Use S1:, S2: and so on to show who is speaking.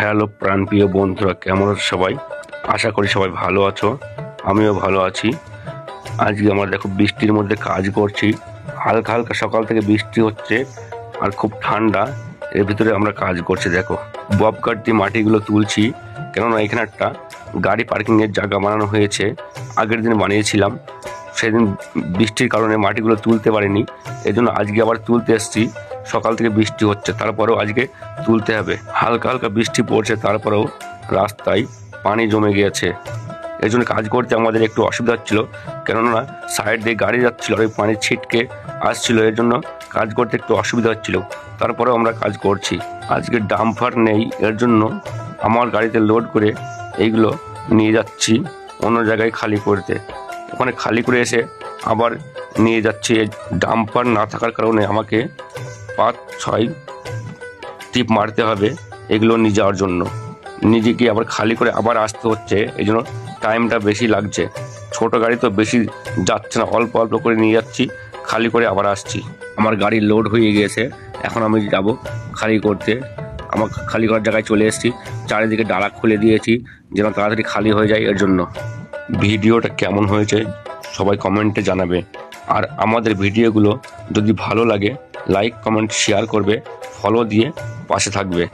S1: Hello প্রাণপ্রিয় বন্ধুরা, কেমন আছো সবাই? আশা করি সবাই ভালো আছো, আমিও ভালো আছি। আজকে আমরা দেখো বৃষ্টির মধ্যে কাজ করছি। হালকা হালকা সকাল থেকে বৃষ্টি হচ্ছে আর খুব ঠান্ডা। এর ভিতরে আমরা কাজ করছি। দেখো ববকাট দিয়ে মাটিগুলো তুলছি, কেননা এখানে একটা গাড়ি পার্কিংয়ের জায়গা বানানো হয়েছে। আগের দিন বানিয়েছিলাম, সেদিন বৃষ্টির কারণে মাটিগুলো তুলতে পারিনি, এই জন্য আজকে আবার তুলতে এসেছি। সকাল থেকে বৃষ্টি হচ্ছে, তারপরেও আজকে তুলতে হবে। হালকা হালকা বৃষ্টি পড়ছে, তারপরেও রাস্তায় পানি জমে গিয়েছে। এই জন্য কাজ করতে আমাদের একটু অসুবিধা হচ্ছিল, কেননা সাইড দিয়ে গাড়ি যাচ্ছিল আর ওই পানি ছিটকে আসছিল, এর জন্য কাজ করতে একটু অসুবিধা হচ্ছিল। তারপরেও আমরা কাজ করছি। আজকে ডাম্পার নেই, এর জন্য আমার গাড়িতে লোড করে এইগুলো নিয়ে যাচ্ছি অন্য জায়গায় খালি করতে। ওখানে খালি করে এসে আবার নিয়ে যাচ্ছি। ডাম্পার না থাকার কারণে আমাকে 5-6 ট্রিপ মারতে হবে এগুলো নিয়ে যাওয়ার জন্য। নিজে গিয়ে আবার খালি করে আবার আসতে হচ্ছে, এই জন্য টাইমটা বেশি লাগছে। ছোট গাড়ি তো বেশি যাচ্ছে না, অল্প অল্প করে নিয়ে যাচ্ছি, খালি করে আবার আসছি। আমার গাড়ি লোড হয়ে গিয়েছে, এখন আমি যাব খালি করতে। আমার খালি করার জায়গায় চলে এসেছি, চারিদিকে ডালা খুলে দিয়েছি যেন তাড়াতাড়ি খালি হয়ে যায়। এর জন্য ভিডিওটা কেমন হয়েছে সবাই কমেন্টে জানাবে। আর আমাদের ভিডিওগুলো যদি ভালো লাগে লাইক কমেন্ট শেয়ার করবে, ফলো দিয়ে পাশে থাকবে।